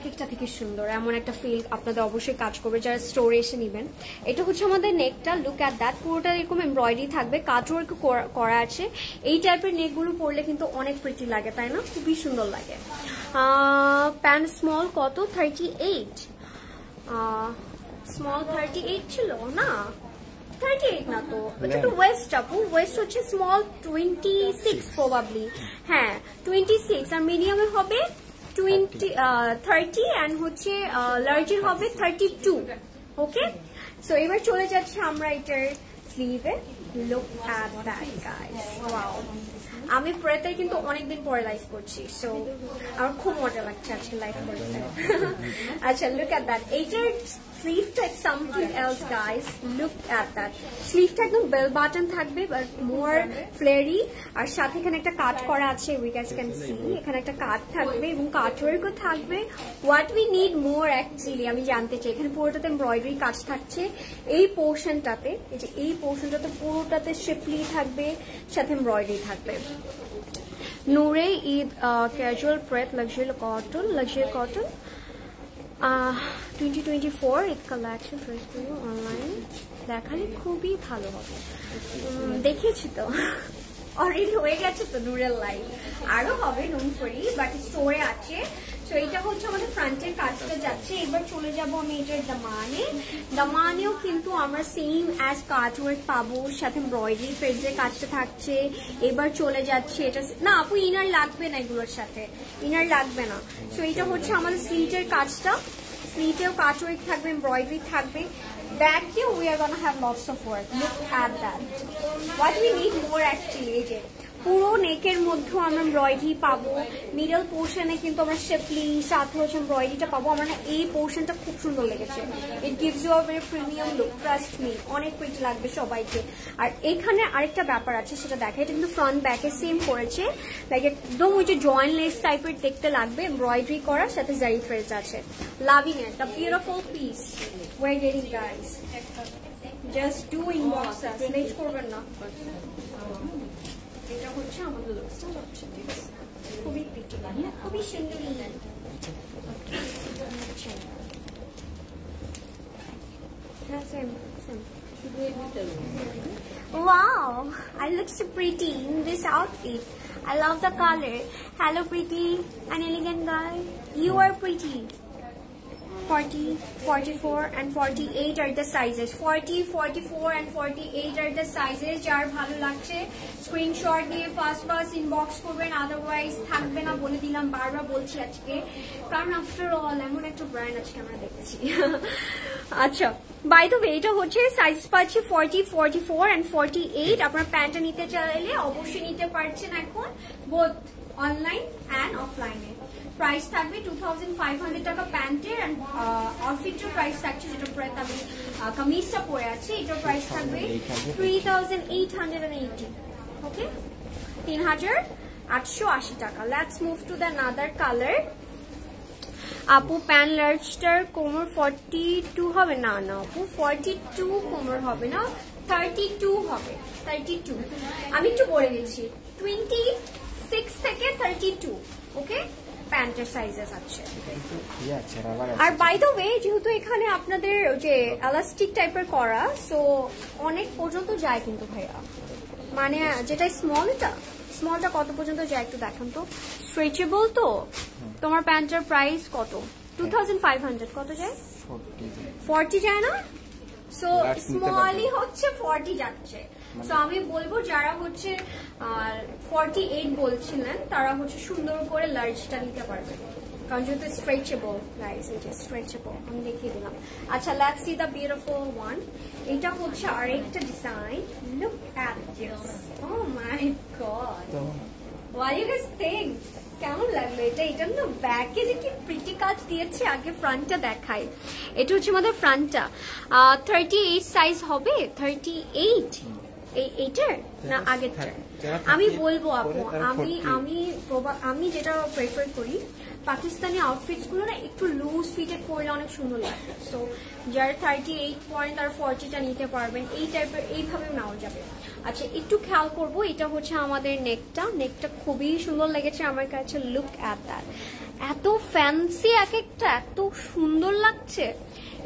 একটা থেকে সুন্দর। এমন একটা ফিল আপনাদের অবশ্যই কাজ করবে যারা স্টোরে এসে নেবেন। এটা হচ্ছে আমাদের নেকটা। Look at that. পুরোটা এরকম এমব্রয়ডারি থাকবে, কাটওয়ার্ক করা আছে। এই টাইপের নেকগুলো পরলে কিন্তু অনেক প্রিটি লাগে, তাই না? খুবই সুন্দর লাগে। প্যান্ট স্মল কত? 38। স্মল 38 ছিল না, 38 না তো, এটা তো ওয়েস্ট আপু। ওয়েস্ট হচ্ছে স্মল 26 প্রবাবলি। হ্যাঁ 26। আর মিডিয়ামে হবে 30 অ্যান্ড হচ্ছে লার্জের হবে 32। ওকে, সো এবার চলে যাচ্ছে আমরা এটার স্লিভে। Look at that guys. Wow, আমি প্রেতের কিন্তু অনেকদিন পরে লাইভ করছি, সো আমার খুব মজা লাগছে আজকে লাইভ করতে। আচ্ছা, লুক অ্যাট দ্যাট। এইটার স্লিভটা something else guys. Look at that. স্লিভটা একদম বেল বাটন থাকবে, বাট মোর ফ্লেয়ারি। আর সাথে এখানে একটা কাট করা আছে, উই গাইস ক্যান সি। এখানে একটা কাট থাকবে এবং কাটওয়ার্কও থাকবে। What we need more actually আমি জানতে চাই। এখানে পুরোটাতে এমব্রয়ডারি কাজ থাকছে। এই পোর্শনটাতে, এই যে এই পোর্শনটাতে পুরোটাতে শিফলি থাকবে, সাথে এমব্রয়ডারি থাকবে। নূরে Eid casual প্রেট luxury cotton 2024 Eid collection ড্রেসগুলো অনলাইন দেখালে খুবই ভালো হবে। দেখেছি তো, অলরেডি হয়ে গেছে তো নূরের লাইভ, আরো হবে নুন ফরি, বাট স্টোরে আছে। তো এটা হচ্ছে আমাদের ফ্রন্টের কাজটা যাচ্ছে। এবার চলে যাব আমি এটার দামানেও কিন্তু আমরা সেম অ্যাজ কাটওয়ার্ক পাবো, সাথে এমব্রয়ডারি ফ্রেজের কাজটা থাকছে। এবার চলে যাচ্ছে এটা না আপু, ইনার লাগবে না, এগুলোর সাথে ইনার লাগবে না। তো এটা হচ্ছে আমাদের স্লিটের কাজটা। স্লিটেও কাটওয়ার্ক থাকবে, এমব্রয়ডারি থাকবে। Back here we are gonna have lots of work. Look at that. What we need more actually is পুরো নেকের মধ্যে আমরা এমব্রয়ডারি পাবো। মিডল পোর্শনে কিন্তু আমরা শেপলি সাথে হচ্ছে এমব্রয়ডারিটা পাবো। আমার না এই পোর্শনটা খুব সুন্দর লেগেছে। It gives you a very premium look, trust me, অনেক প্রিটি লাগবে সবাইকে। আর এখানে আরেকটা ব্যাপার আছে, সেটা দেখা। এটা কিন্তু ফ্রন্ট ব্যাকে সেম করেছে, লাইক একদম ওই যে জয়েন্ট লেস টাইপের দেখতে লাগবে, এমব্রয়ডারি করার সাথে জারি থ্রেড আছে। Loving it, the beautiful piece we're getting guys. Just do inbox us, late করবেন না। এটা হচ্ছে আমাদের লুকসটা হচ্ছে খুবই প্রিটি, খুবই সুন্দর। Wow, I look so pretty in this outfit. I love the color. Hello pretty and elegant guy, you are pretty. 40, 44 and 48 are the sizes. 40, 44 and 48 are the sizes. যার ভালো লাগছে স্ক্রিনশট নিয়ে ফাস্ট ইনবক্স করবেন, otherwise থাকবে না, বলে দিলাম, বারবার বলছি আজকে, কারণ আফটার অল এমন একটা ব্র্যান্ড আজকে আমরা দেখছি। আচ্ছা, বাই দ্য ওয়ে এটা হচ্ছে সাইজ পাচ্ছি 40, 44 and 48। আপনার প্যান্টটা নিতে চাইলে অবশ্যই নিতে পারছেন এখন, বোথ অনলাইন অ্যান্ড অফলাইনে। প্রাইস থাকবে 2500 টাকা প্যান্টের, এন্ড আউটফিটের প্রাইস থাকছে, যেটা পরে আমি কামিজটা পরে আছি, এটার প্রাইস থাকবে 3880। ওকে, 3880 টাকা। Let's move to the another colour. আপু প্যান্ট লার্জটার কোমর 42 হবে? না না আপু, 42 কোমর হবে না, 32 হবে, 32। আমি একটু বলে দিচ্ছি, 26 থেকে 32। ওকে, প্যান্টের সাইজেস আছে। আর বাই দ্য ওয়ে, যেহেতু এখানে আপনাদের যে এলাস্টিক টাইপের করা, সো অনেক পর্যন্ত যায় কিন্তু ভাইয়া, মানে যেটা স্মলটা কত পর্যন্ত যায় একটু দেখান তো। স্ট্রেচেবল তো তোমার প্যান্টের প্রাইস কত? 2500। কত যায়? 40 যায় না? সো স্মলই হচ্ছে 40 যাচ্ছে। সো আমি বলবো যারা হচ্ছে 48 বলছিলেন, তারা হচ্ছে সুন্দর করে লার্জটা নিতে পারবে, কারণ যেহেতু স্ট্রেচেবল। গাইস, এই যে স্ট্রেচেবল আমি দেখিয়ে দিলাম। আচ্ছা, let's see the beautiful one. এটা হচ্ছে আরেকটা design. Look at this, oh my god, what you guys think? কেমন লাগলো এটা? এটা না ব্যাকে যে কি প্রিটি কাজ দিয়েছে। আগে ফ্রন্টটা দেখাই। এটা হচ্ছে আমাদের ফ্রন্টটা 38 সাইজ হবে। 38 এইটার না আগেরটা? আমি বলবো আপু, আমি যেটা প্রেফার করি, পাকিস্তানি আউটফিটস গুলো না একটু লুজ ফিটেড পরলে অনেক সুন্দর লাগে। সো যারা 38 পয়েন্ট আর 40টা নিতে পারবেন, এই টাইপের এইভাবেও নেওয়া যাবে। আচ্ছা, একটু খেয়াল করবো, এটা হচ্ছে আমাদের নেকটা খুবই সুন্দর লেগেছে আমার কাছে। লুক অ্যাট দ্যাট, এত ফ্যান্সি, এক একটা এত সুন্দর লাগছে।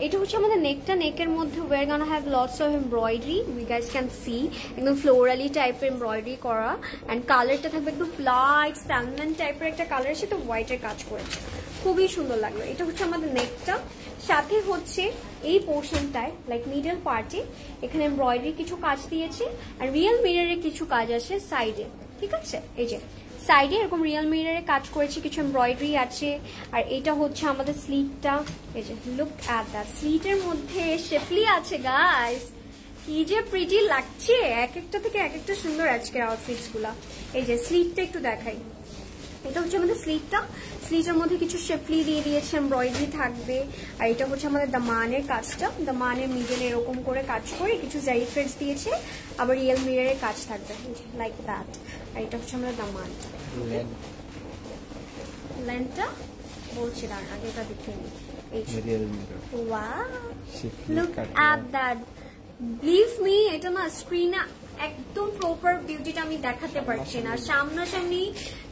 এটা হচ্ছে আমাদের নেকের মধ্যে we're gonna have lots of embroidery, you guys can see, একদম ফ্লোরালি টাইপের এমব্রয়ডারি করা, এন্ড কালারটা থাকবে একদম লাইট স্যালমন টাইপের একটা কালারের সাথে হোয়াইটের কাজ করেছে, খুবই সুন্দর লাগলো। এটা হচ্ছে আমাদের নেকটা, সাথে হচ্ছে এই পোর্শনটায় লাইক মিডল পার্টে এখানে এমব্রয়ডারি কিছু কাজ দিয়েছে, আর রিয়েল মিররের কিছু কাজ আছে সাইডে, ঠিক আছে? এই যে সাইডে এরকম রিয়েল মিররে কাজ করেছে, কিছু এমব্রয়ডারি আছে। আর এটা হচ্ছে আমাদের স্লিভটা। এই যে লুক অ্যাট দ্যাট, স্লিভের মধ্যে শেফলি আছে গাইস, কি যে প্রিটি লাগছে। এক একটা থেকে এক একটা সুন্দর আজকের আউটফিটস গুলা। এই যে স্লিভটা একটু দেখাই, এটা হচ্ছে আমাদের স্লিভের মধ্যে কিছু শেফলি দিয়ে দিয়েছে, এমব্রয়ডারি থাকবে। আর এটা হচ্ছে আমাদের দামানের কাজটা, দামানের মিডল এরকম করে কাজ করে কিছু জারি থ্রেডস দিয়েছে, আবার রিয়েল মিররের কাজ থাকবে লাইক দ্যাট। আর এটা হচ্ছে আমাদের দামানটা, লেন্থটা বলছি না, আগে এটা দেখে নিই। Wow, look at that, believe me, এটা না স্ক্রিনে একদম প্রপার বিউটিটা আমি দেখাতে পারছি না, সামনাসামনি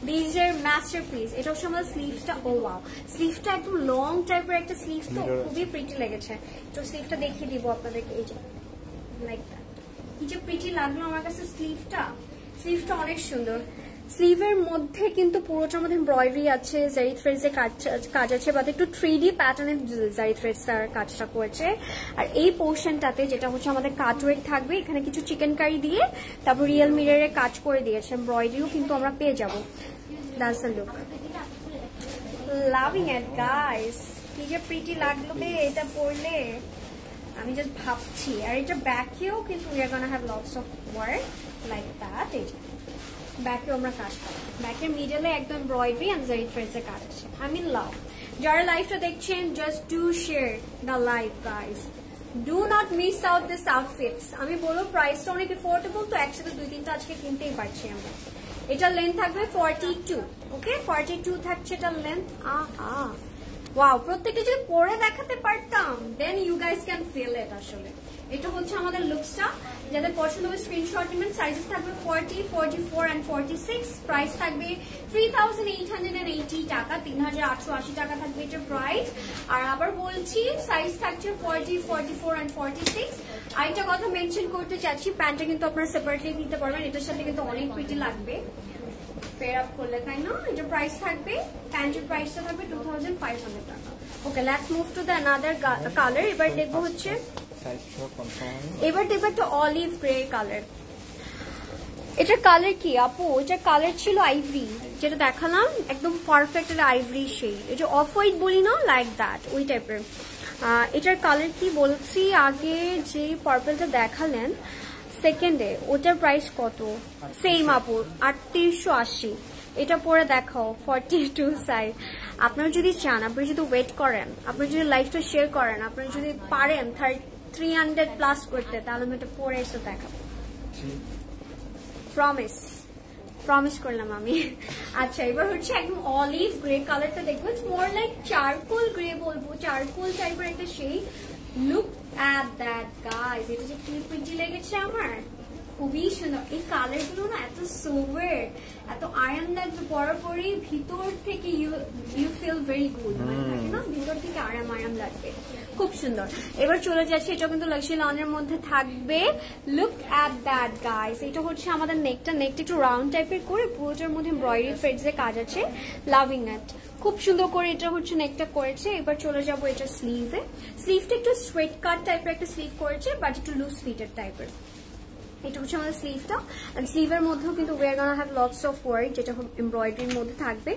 ডিজের মাস্টারপিস। এটা হচ্ছে আমার স্লিভটা। ও ওয়াও, স্লিভটা একদম লং টাইপের একটা স্লিভ, তো খুবই প্রিটি লেগেছে। তো স্লিভটা দেখিয়ে দিব আপনাদেরকে, এই যে লাইক দ্যাট, কি যে প্রিটি লাগলো আমার কাছে স্লিভটা অনেক সুন্দর। স্লিভের মধ্যে কিন্তু পুরোটার মধ্যে এমব্রয়ডারি আছে, জারি থ্রেডস এর কাজ আছে, বা একটু 3D প্যাটার্নের জারি থ্রেডস তার কাজটা করেছে। আর এই পোর্শনটাতে যেটা হচ্ছে আমাদের কাটওয়ার্ক থাকবে, এখানে কিছু চিকেন কারি দিয়ে তারপর রিয়েল মিররের কাজ করে দিয়েছে, এমব্রয়ডারিও কিন্তু আমরা পেয়ে যাবো। That's the look, loving it guys, কি যে প্রিটি লাগলো বে এটা পরলে, আমি জাস্ট ভাবছি। আর এটা ব্যাকেও কিন্তু we are gonna have lots of work like that. এই যে ব্যাকে আমরা কাজ পাবো, ব্যাকের মিডলে একদম এমব্রয়ডারি এন্ড জারি থ্রেডস এর কাজ আছে। আই মিন লাভ। যারা লাইভটা দেখছেন, just do share the live guys, do not miss out this outfits. আমি বলবো প্রাইসটা অনেক এফোর্ডেবল, তো একসাথে 2-3টা আজকে কিনতেই পারছি আমরা। এটার লেন্থ থাকবে 42, ওকে 42 থাকছে এটার লেন্থ। ওয়াও, প্রত্যেকটা যদি পরে দেখাতে পারতাম, then you guys can feel it. আসলে এটা হচ্ছে আমাদের লুকসটা, যাদের পছন্দ হবে স্ক্রিনশট নেবেন। সাইজেস থাকবে 40, 44 and 46। প্রাইস থাকবে 3880 টাকা, 3880 টাকা থাকবে এটার প্রাইস। আর আবার বলছি, সাইজ থাকছে 40, 44 and 46। আরেকটা কথা মেনশন করতে চাচ্ছি, প্যান্টটা কিন্তু আপনারা সেপারেটলি নিতে পারবেন, এটার সাথে কিন্তু অনেক প্রিটি লাগবে পেয়ার আপ করলে, তাই না? এটা প্রাইস থাকবে, প্যান্টের প্রাইসটা থাকবে 2500 টাকা। Okay, let's move to the another colour. এবার দেখবো হচ্ছে, একটা অলিভ গ্রে কালার। এটার কালার কি আপু? এটার কালার ছিল আইভরি, যেটা দেখালাম একদম পারফেক্ট একটা আইভরি শেড, এই যে অফ হোয়াইট বলি না, লাইক দ্যাট, ওই টাইপের। এটার কালার কি বলছি, আগে যে পার্পলটা দেখালেন সেকেন্ডে, ওটার প্রাইস কত? সেম আপু 3880। এটা পরে দেখাও 42 সাইজ। আপনারা যদি চান, আপনারা যদি ওয়েট করেন, আপনারা যদি লাইফটা শেয়ার করেন, আপনারা যদি পারেন 300 প্লাস করতে, তাহলে আমি এটা পরে এসে দেখাবো। প্রমিস করলাম আমি। আচ্ছা, এবার হচ্ছে একদম অলিভ গ্রে কালারটা দেখবো, it's more like charcoal grey বলবো, চারকোল টাইপের একটা সেই। লুক অ্যাট দ্যাট গাইস, এটা যে কি প্রিটি লেগেছে আমার, খুবই সুন্দর। এই কালার গুলো না এত সোভার, এত আরাম লাগবে পরপরই, ভিতর থেকে ইউ ফিল ভেরি গুড, থাকে না ভিতর থেকে আরাম লাগবে, খুব সুন্দর। এবার চলে যাচ্ছে, এটা কিন্তু লাক্সারি লনের মধ্যে থাকবে। লুক অ্যাট দ্যাট গাইস, এটা হচ্ছে আমাদের নেকটা একটু রাউন্ড টাইপের করে, পুরোটার মধ্যে এমব্রয়ডারি থ্রেডস এর কাজ আছে, লাভিং ইট, খুব সুন্দর করে এটা হচ্ছে নেকটা করেছে। এবার চলে যাবো এটা স্লিভে। স্লিভটা একটু স্ট্রেট কাট টাইপের একটা স্লিভ করেছে, বাট একটু লুজ ফিটেড টাইপের। এটা হচ্ছে আমাদের স্লিভটা, এন্ড স্লিভের মধ্যেও কিন্তু we are gonna have lots of work, যেটা এমব্রয়ডারির মধ্যে থাকবে,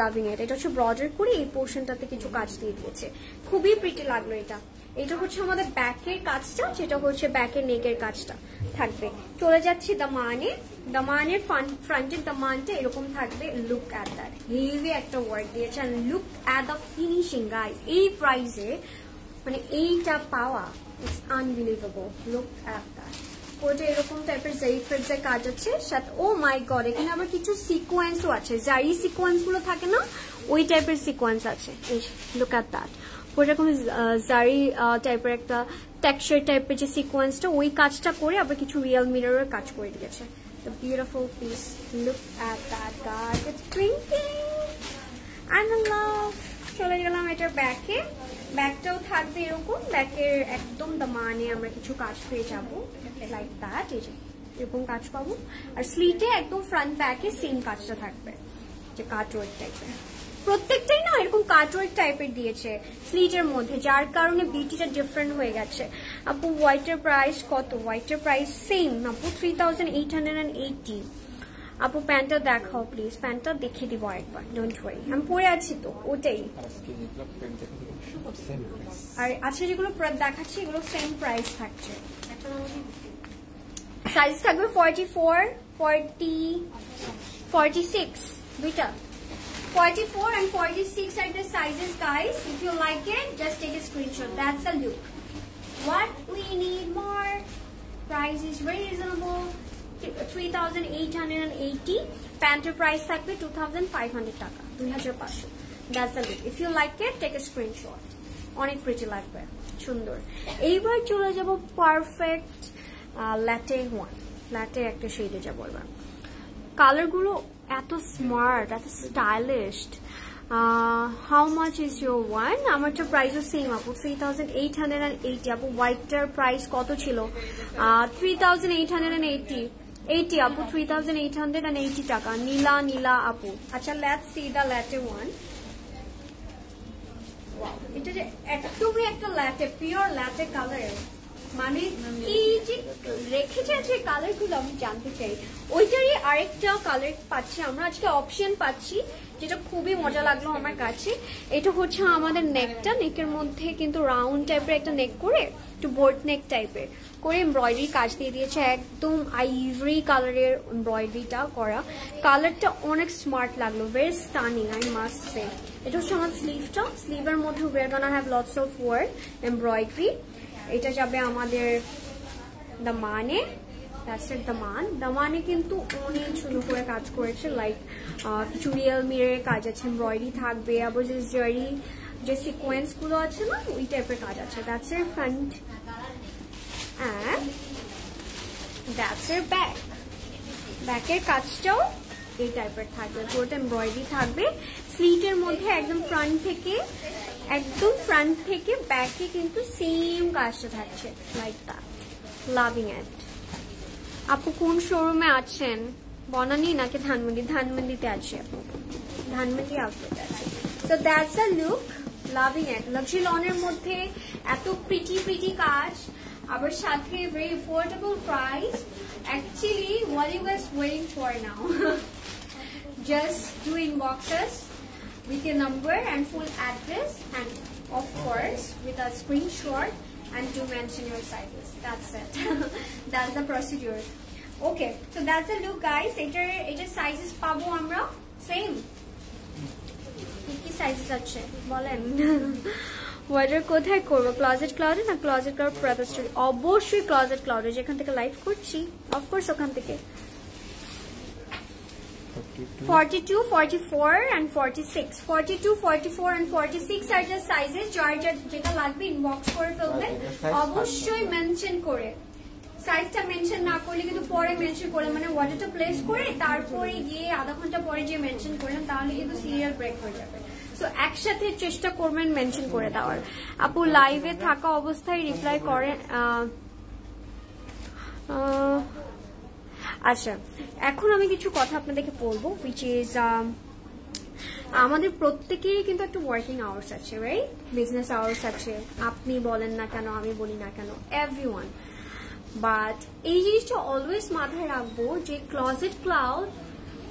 লাভিং ইট। এটা হচ্ছে ব্রডার করে এই পোর্শনটাতে কিছু কাজ দিয়ে দিয়েছে, খুবই প্রিটি লাগলো এটা। এটা হচ্ছে আমাদের ব্যাকের কাজটা, যেটা হচ্ছে ব্যাকের নেকের কাজটা থাকবে। চলে যাচ্ছি দামানের ফ্রন্টের দামানটা এরকম থাকবে। লুক অ্যাট দ্যাট, হেভি একটা ওয়ার্ক দিয়েছে, and look at the finishing guys. এই প্রাইসে মানে এইটা পাওয়া it's unbelievable. Look at that, ওটা এরকম টাইপের জারি থ্রেডস এর কাজ আছে সাথে। ও মাই গড, এখানে আবার কিছু সিকোয়েন্সও আছে, জারি সিকোয়েন্স গুলো থাকে না, ওই টাইপের সিকোয়েন্স আছে। এই লুক অ্যাট দ্যাট, ওইরকম জারি টাইপের একটা টেক্সচার টাইপের যে সিকোয়েন্সটা, ওই কাজটা করে আবার কিছু রিয়েল মিররের কাজ করে দিয়েছে। The beautiful piece, look at that guys, it's printing I love. চলে গেলাম এটার ব্যাকে, ব্যাকটাও থাকবে এরকম, ব্যাকের একদম দামানে আমরা কিছু কাজ পেয়ে যাবো, লাইক দ্যাট, এই যে এরকম কাজ পাবো। আর স্লিটে একদম ফ্রন্ট ব্যাকে সেম কাজটা থাকবে, যে কাটওয়ার্ক টাইপের, প্রত্যেকটাই না এরকম কাটওয়ার্ক টাইপের দিয়েছে স্লিটের মধ্যে, যার কারণে বিউটিটা ডিফারেন্ট হয়ে গেছে। আপু হোয়াইটের প্রাইস কত? হোয়াইটের প্রাইস সেম আপু 3880। আপু প্যান্টটা দেখাও প্লিজ, প্যান্টটা দেখে দিব একবার, ডোন্ট ওয়ারি, আমি পরে আছি তো ওটাই। আর আচ্ছা, যেগুলো দেখাচ্ছি এগুলো সেম প্রাইস থাকছে। সাইজ থাকবে 44, 40, 46, দুইটা 44 and 46 are the sizes guys. If you like it, just take a screenshot. That's the look. What we need more. Price is very reasonable, 3880. Pant price থাকবে 2500 টাকা, 2500। That's the look. If you like it, take a screenshot. অনেক pretty লাগবে, সুন্দর। এইবার চলে যাব perfect latte one, latte একটা শেডে যাবো এবার। কালারগুলো এত স্মার্ট, এত stylished. How much is your one? আমারটা প্রাইসও সেম আপু, 3880। আপু হোয়াইটটার প্রাইস কত ছিল? 3880 আপু, 3880 টাকা। নীলা আপু। আচ্ছা, let's see the latte one. এটা যে একদমই একটা ল্যাটে, পিওর ল্যাটে কালার, মানে এই যে রেখেছে আছে কালার গুলো, আমি জানতে চাই। ওইটারই আরেকটা কালার পাচ্ছি আমরা আজকে, অপশন পাচ্ছি, যেটা খুবই মজা লাগলো আমার কাছে। এটা হচ্ছে আমাদের নেকটা, নেকের মধ্যে কিন্তু রাউন্ড টাইপের একটা নেক করে, একটু বোর্ড নেক টাইপের করে এমব্রয়ডারি কাজ দিয়ে দিয়েছে, একদম আইভরি কালারের এমব্রয়ডারিটা করা। কালারটা অনেক স্মার্ট লাগলো, very stunning I must say. এটা হচ্ছে আমার স্লিভটা, স্লিভের মধ্যে we are gonna have lots of work embroidery. এটা যাবে আমাদের দামানে, দামানে কিন্তু অনেক সুন্দর করে কাজ করেছে, লাইক কিছু রিয়েল মিররের কাজ আছে, এমব্রয়ডারি থাকবে, আবার যে জারি যে সিকোয়েন্স গুলো আছে না, ওই টাইপের কাজ আছে। দ্যাটস এর ফ্রন্ট এন্ড দ্যাটস এর ব্যাক। ব্যাকের কাজটাও এই টাইপের থাকবে, পুরোটা এমব্রয়ডারি থাকবে। স্লিটের মধ্যে একদম ফ্রন্ট থেকে ব্যাকে কিন্তু সেম কাজটা থাকছে, লাইক দ্যাট। লাভিং ইট। আপু কোন শোরুমে আছেন? বনানী নাকি ধানমন্ডি? ধানমন্ডিতে আছে আপু, ধানমন্ডি আউটলেট আছে। তো that's a look, loving it. Luxury লনের মধ্যে এত প্রিটি কাজ, আবার সাথে very affordable price. Actually what you guys waiting for now? Just do inbox us with your number and full address, and of course with a screenshot, and do mention your sizes. That's it. That's the procedure. Okay, so that's the look guys. এটার sizes পাবো আমরা same কি size আছে বলেন order কোথায় করবো closet ক্লাউডে না closet cloud প্রথা স্টোরি অবশ্যই ক্লোজেট ক্লাউডে যেখান থেকে লাইভ করছি অফকোর্স ওখান থেকে 42, 44 and 46 42, 44 and 46 are the sizes যার যেটা লাগবে ইনবক্স করে ফেলবেন অবশ্যই মেনশন করে সাইজটা মেনশন না করলে কিন্তু পরে মেনশন করলে মানে ওয়াটারটা প্লেস করে তারপরে গিয়ে আধা ঘন্টা পরে যে মেনশন করলেন তাহলে কিন্তু সিরিয়াল ব্রেক হয়ে যাবে সো একসাথে চেষ্টা করবেন মেনশন করে দেওয়ার আপু লাইভে থাকা অবস্থায় রিপ্লাই করেন আচ্ছা এখন আমি কিছু কথা আপনাদেরকে বলবো which is আমাদের প্রত্যেকেরই কিন্তু একটা ওয়ার্কিং আওয়ার্স আছে রাইট বিজনেস আওয়ার্স আছে আপনি বলেন না কেন আমি বলি না কেন এভরিওয়ান বাট এই জিনিসটা অলওয়েজ মাথায় রাখবো যে ক্লোজেট ক্লাউড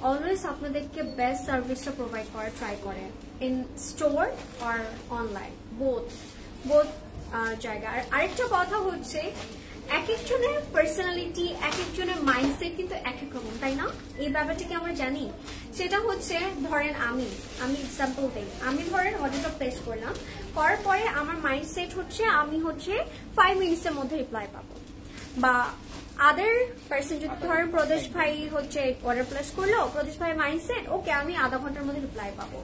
অলওয়েজ আপনাদেরকে বেস্ট সার্ভিসটা প্রোভাইড করার ট্রাই করে ইন স্টোর আর অনলাইন বোথ জায়গা আর আরেকটা কথা হচ্ছে এক একজনের পার্সোনালিটি এক একজনের মাইন্ডসেট কিন্তু এক এক রকম তাই না এই ব্যাপারটাকে আমরা জানি সেটা হচ্ছে ধরেন আমি এক্সাম্পল দিই আমি ধরেন অর্ডারটা প্লেস করলাম করার পরে আমার মাইন্ডসেট হচ্ছে আমি 5 মিনিটসের মধ্যে রিপ্লাই পাবো বা আদার পার্সন যদি ধরেন প্রদেশ ভাই অর্ডার প্লেস করলো প্রদেশ ভাই মাইন্ডসেট ওকে আমি আধা ঘন্টার মধ্যে রিপ্লাই পাবো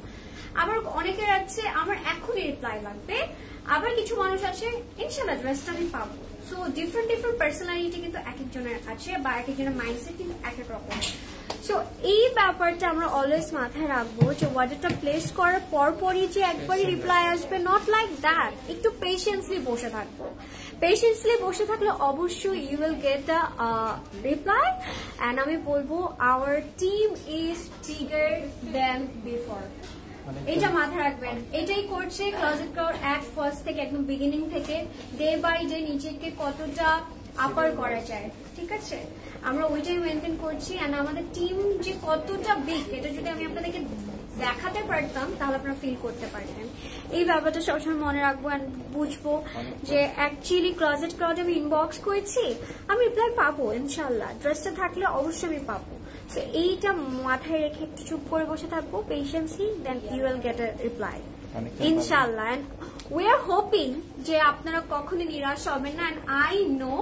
আবার অনেকের আছে আমার এখনই রিপ্লাই লাগবে আবার কিছু মানুষ আছে ইনশাআল্লাহ ড্রেসটা আমি পাবো সো ডিফারেন্ট পার্সোনালিটি কিন্তু এক একজনের আছে বা এক একজনের মাইন্ডসেট কিন্তু এক এক রকম সো এই ব্যাপারটা আমরা অলওয়েজ মাথায় রাখবো যে অর্ডারটা প্লেস করার পরপরই যে একবারই রিপ্লাই আসবে নট লাইক দ্যাট একটু পেশেন্সলি বসে থাকবো পেশেন্সলি বসে থাকলে অবশ্যই you will get a reply and আমি বলবো our team is bigger than before এটা মাথায় রাখবেন এটাই করছে ক্লোজেট ক্লাউড এট ফার্স্ট থেকে একদম বিগিনিং থেকে ডে বাই ডে নিজেকে কতটা আপার করা যায় ঠিক আছে আমরা ওইটাই মেনটেন করছি এন্ড আমাদের টিম যে কতটা বিগ এটা যদি আমি আপনাদেরকে দেখাতে পারতাম তাহলে আপনারা ফিল করতে পারতেন এই ব্যাপারটা সবসময় মনে রাখবো এন্ড বুঝবো যে অ্যাকচুয়ালি ক্লোজেট ক্লাউডে আমি ইনবক্স করেছি আমি রিপ্লাই পাবো ইনশাআল্লাহ ড্রেসটা থাকলে অবশ্যই আমি পাবো সো এইটা মাথায় রেখে একটু চুপ করে বসে থাকবো patiently then you will get a reply ইনশাআল্লাহ এন্ড উই আর হোপিং যে আপনারা কখনো নিরাশ হবেন না এন্ড আই নো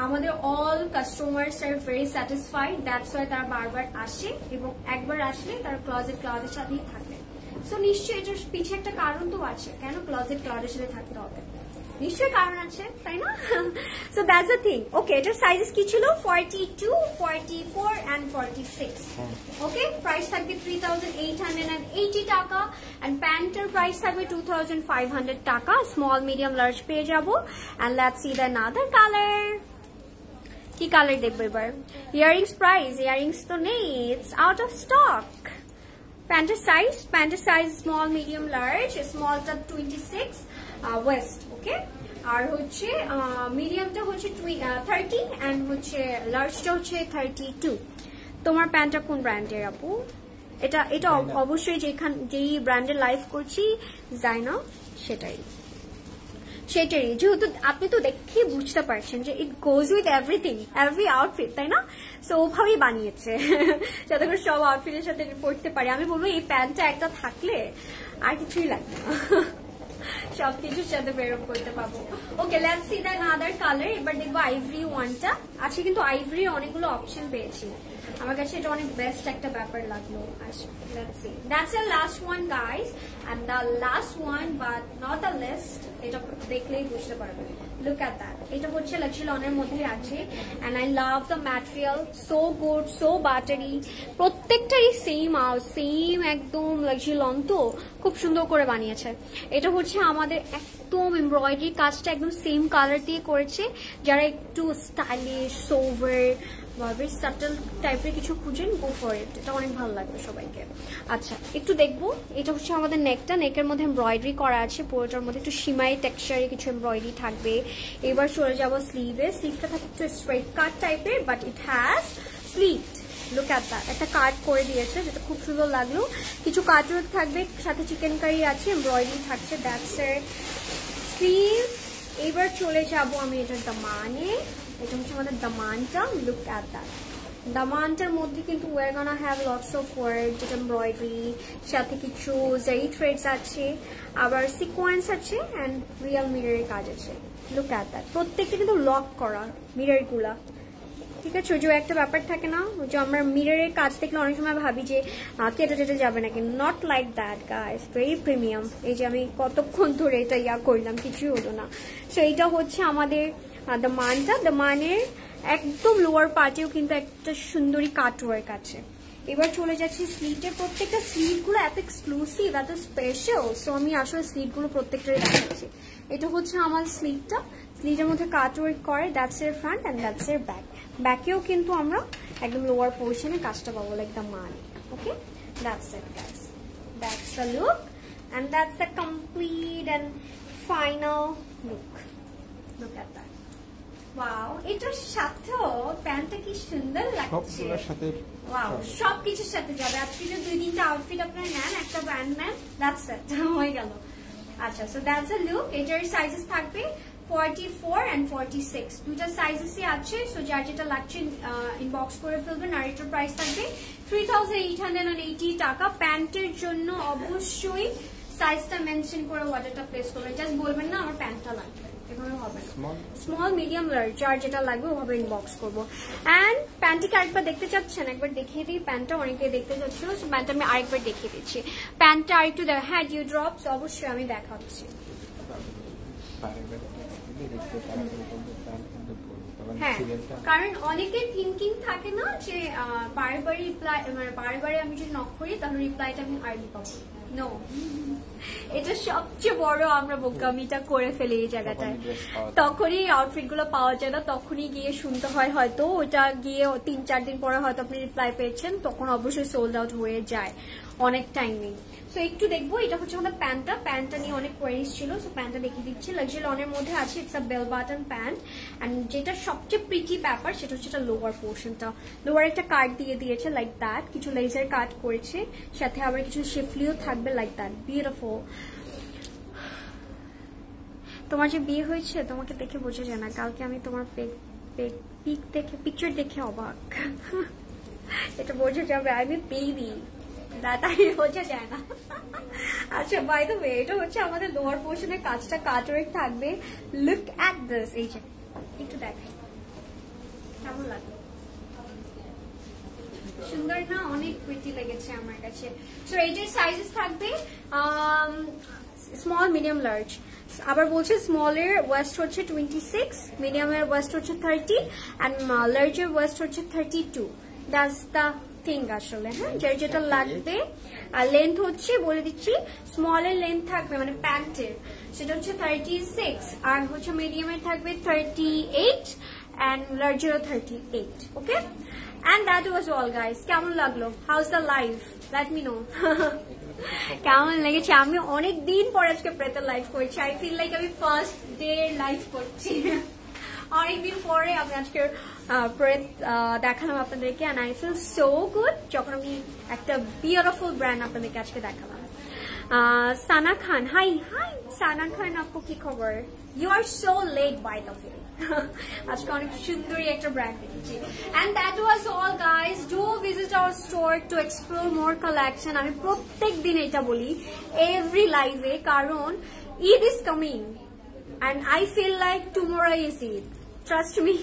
আমাদের all customers are very satisfied that's why তারা বারবার আসে এবং একবার আসলে তারা ক্লোজেট ক্লাউডের সাথেই থাকে সো নিশ্চয়ই এটার পিছিয়ে একটা কারণ তো আছে কেন ক্লোজেট ক্লাউডের সাথে থাকতে হবে নিশ্চয়ই কারণ আছে তাই না so that's the thing okay এটার সাইজেস কি ছিল 42, 44 and 46 ওকে প্রাইস থাকবে 3880 টাকা এন্ড প্যান্টের প্রাইস থাকবে 2500 টাকা স্মল মিডিয়াম লার্জ পেয়ে যাব and let's see the another colour কি কালার দেখবো এবার ইয়ারিংস তো নেই ইটস আউট অফ স্টক প্যান্টের সাইজ স্মল মিডিয়াম লার্জ স্মলটা 26 ওয়েস্ট ওকে আর হচ্ছে মিডিয়ামটা হচ্ছে 30 এন্ড হচ্ছে লার্জটা হচ্ছে 32 তোমার প্যান্টটা কোন ব্র্যান্ডের আপু এটা অবশ্যই যেই ব্র্যান্ডের লাইভ করছি জাইনা সেটাই যেহেতু আপনি তো দেখে বুঝতে পারছেন যে it goes with everything every outfit তাই না সো ওভাবেই বানিয়েছে যাতে করে সব আউটফিটের সাথে পড়তে পারে আমি বলবো এই প্যান্টটা একটা থাকলে আর কিছুই লাগবে না সবকিছুর সাথে বেরোপ করতে পাবো okay let's see the another colour এবার দেখবো আইভরি ওয়ানটা আজকে কিন্তু আইভরি অনেকগুলো অপশন পেয়েছি আমার কাছে এটা অনেক বেস্ট একটা ব্যাপার লাগলো let's see that's the last one guys and the last one but not the least এটা দেখলেই বুঝতে পারবেন লুক এট দ্যাট এটা হচ্ছে লাক্সিলনের মধ্যে আছে and I love the material so good so buttery প্রত্যেকটারই সেম একদম লাক্সিলন তো খুব সুন্দর করে বানিয়েছে এটা হচ্ছে আমাদের একদম এমব্রয়ডারি কাজটা একদম সেম কালার দিয়ে করেছে যারা একটু স্টাইলিশ সোভার ভাবে সাটল টাইপের কিছু খুঁজেন গো ফর ইট এটা অনেক ভালো লাগবে সবাইকে আচ্ছা একটু দেখবো এটা হচ্ছে আমাদের নেকের মধ্যে এমব্রয়ডারি করা আছে পুরোটার মধ্যে একটু সিমাই টেক্সচারে কিছু এমব্রয়ডারি থাকবে এবার চলে যাবো স্লিভটা থাকে একটু স্ট্রেট কাট টাইপের but it has sleeve look at that একটা কাট করে দিয়েছে যেটা খুব সুন্দর লাগলো কিছু কাটওয়ার্ক থাকবে সাথে চিকেন কারি আছে এমব্রয়ডারি থাকছে দ্যাটস এর স্লিভ এবার চলে যাব আমি এটার দামানে এটা হচ্ছে আমাদের দামানটা লুক এট দ্যাট দামানটার মধ্যে কিন্তু we're gonna have lots of work, যেটা এমব্রয়ডারি, সাথে কিছু জারি থ্রেডস আছে, আবার সিকোয়েন্স আছে এন্ড রিয়েল মিররের কাজ আছে। লুক অ্যাট দ্যাট, প্রত্যেকটা কিন্তু লক করা মিররগুলা, ঠিক আছে? যে একটা ব্যাপার থাকে না, যে আমরা মিররের কাজ দেখলে অনেক সময় ভাবি যে কেটে টেটে যাবে নাকি, not like that guys, very premium. এই যে আমি কতক্ষণ ধরে এটা করলাম, কিছুই হলো না। সো এইটা হচ্ছে আমাদের দামানের একদম লোয়ার পার্টেও কিন্তু একটা সুন্দরী কাটওয়ার্ক আছে। এবার চলে যাচ্ছি স্লিভের। প্রত্যেকটা স্লিভগুলো এত এক্সক্লুসিভ, এত স্পেশাল। সো আমি আসলে স্লিভগুলো প্রত্যেকটাই দেখাচ্ছি। এটা হচ্ছে আমার স্লিভটা, স্লিভের মধ্যে কাটওয়ার্ক করে, দ্যাটস এর ফ্রন্ট এন্ড দ্যাটস এর ব্যাক। ব্যাকেও কিন্তু আমরা একদম লোয়ার পোর্শনে কাজটা পাবো, like the man. Okay, that's it guys, that's the look and that's the complete and final look. Look at that, wow. এটার সাথেও প্যান্টটা কি সুন্দর লাগছে, ওয়াও, সবকিছুর সাথে যাবে। আজকে যে 2-3টা আউটফিট আপনারা নেন, একটা ব্র্যান্ড নেন, দ্যাটস ইট, হয়ে গেল। আচ্ছা, সো দ্যাটস দ্য লুক। এটার সাইজেস থাকবে 44 and 46, দুটো সাইজেসই আছে। সো যার যেটা লাগছে ইনবক্স করে ফেলবেন। আর এটার প্রাইস থাকবে 3880 টাকা। প্যান্টের জন্য অবশ্যই সাইজটা মেনশন করে অর্ডারটা প্লেস করবেন, জাস্ট বলবেন না আমার প্যান্টটা লাগবে, এভাবে হবে না। স্মল, মিডিয়াম, লার্জ, যার যেটা লাগবে ওভাবে ইনবক্স করবো। এন্ড প্যান্টটিকে আরেকবার দেখতে চাচ্ছেন, একবার দেখিয়ে দিই। প্যান্টটা অনেকে দেখতে চাচ্ছিল, সো প্যান্টটা আমি আরেকবার দেখিয়ে দিচ্ছি। প্যান্টটা আরেকটু হ্যাঁ, ডিউ ড্রপস অবশ্যই আমি দেখাচ্ছি। হ্যাঁ, কারণ অনেকের থিঙ্কিং থাকে না যে বারবার রিপ্লাই, মানে বারবার আমি যদি নক করি তাহলে রিপ্লাইটা আমি আর্লি পাবো। নো, এটা সবচেয়ে বড় আমরা বোকামিটা করে ফেলি এই জায়গাটায়। তখনই আউটফিট গুলো পাওয়া যায় না, তখনই গিয়ে শুনতে হয়। হয়তো ওটা গিয়ে 3-4 দিন পরে হয়তো আপনি রিপ্লাই পেয়েছেন, তখন অবশ্যই সোল্ড আউট হয়ে যায় অনেক টাইমিং। সো একটু দেখবো, এটা হচ্ছে আমাদের প্যান্টটা নিয়ে অনেক কোয়ারিজ ছিল। সো প্যান্টটা দেখিয়ে দিচ্ছি। লাক্সারি লনের মধ্যে আছে, it's a bell bottom pant. And যেটা সবচেয়ে প্রিটি ব্যাপার সেটা হচ্ছে এটা লোয়ার পোর্শনটা। লোয়ার একটা কাট দিয়ে দিয়েছে লাইক দ্যাট, কিছু লেজার কাট করেছে, সাথে আবার কিছু শিফলিও থাকবে লাইক দ্যাট, বিউটিফুল। তোমার যে বিয়ে হয়েছে তোমাকে দেখে বোঝা যায় না, কালকে আমি তোমার পিকচার দেখে অবাক। এটা বোঝা যাবে, আমি বেবি, বোঝা যায় না। আচ্ছা, বাই দ্য ওয়ে, এটা হচ্ছে আমাদের লোয়ার পোর্শনের কাজটা কাটওয়ার্ক থাকবে। লুক এট দিস, এই যে একটু দেখাই, কেমন লাগলো? সুন্দর না? অনেক প্রিটি লেগেছে আমার কাছে। সো এইটার সাইজেস থাকবে স্মল, মিডিয়াম, লার্জ। আবার বলছে স্মলের ওয়েস্ট হচ্ছে 26, মিডিয়ামের ওয়েস্ট হচ্ছে 30 এন্ড লার্জের ওয়েস্ট হচ্ছে 32। দ্যাটস দ্য থিং আসলে। হ্যাঁ, যার যেটা লাগবে। আর লেন্থ হচ্ছে বলে দিচ্ছি, স্মলের লেন্থ থাকবে মানে প্যান্টের সেটা হচ্ছে 36, আর হচ্ছে মিডিয়ামের থাকবে 38 and larger 38. Okay, and that was all guys. কেমন লাগলো? How's the life? Let me know. কেমন লেগেছে? আমি অনেক দিন পর আজকে প্রেতের লাইভ করছি। I feel like আমি ফার্স্ট ডে লাইভ করছি। অনেকদিন পরে আমি আজকে প্রেত দেখালাম আপনাদেরকে, and I feel so good যখন আমি একটা বিউটিফুল ব্র্যান্ড আপনাদেরকে আজকে দেখালাম। সানা খান, হাই হাই সানা খান আপু, কি খবর? You are so late by the way. আজকে অনেক সুন্দরী একটা ব্র্যান্ড দেখেছি। And that was all guys. Do visit our store to explore more collection. আমি প্রত্যেক দিন এটা বলি every live এ, কারণ Eid is coming and I feel like tomorrow is Eid. Trust me.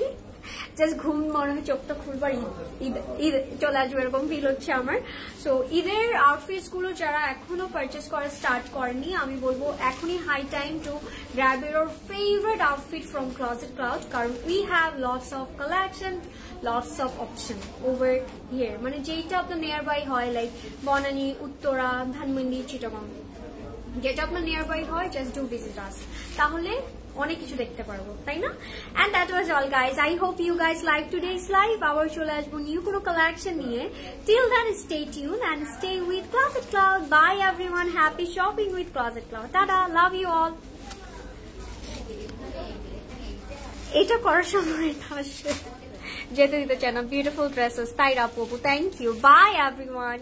Just ঘুম মনে হয় চোখটা খুলবার ঈদ চলে আসবে এরকম ফিল হচ্ছে আমার। সো ঈদের আউটফিটস গুলো যারা এখনো পারচেস করা স্টার্ট করেনি, আমি বলবো এখনই high time to grab your favourite outfit from Closet Cloud, কারণ we have lots of collection, lots of option over here. মানে যেইটা আপনার নিয়ার বাই হয়, লাইক বনানী, উত্তরা, ধানমন্ডি, চিটাগং, যেটা আপনার নিয়ার বাই হয়, জাস্ট ডু ভিজিট আস, তাহলে অনেক কিছু দেখতে পারবো, তাই না? And that was all guys. I hope you guys like today's live. আবার চলে আসবো নিউ কোনো কালেকশন নিয়ে। Till then stay tuned and stay with Closet Cloud. Bye everyone. Happy shopping with Closet Cloud. Tada, love you all. এটা করার সময় যেতে দিতে চাই না। বিউটিফুল ড্রেসেস, তাই আপু, থ্যাংক ইউ। By everyone.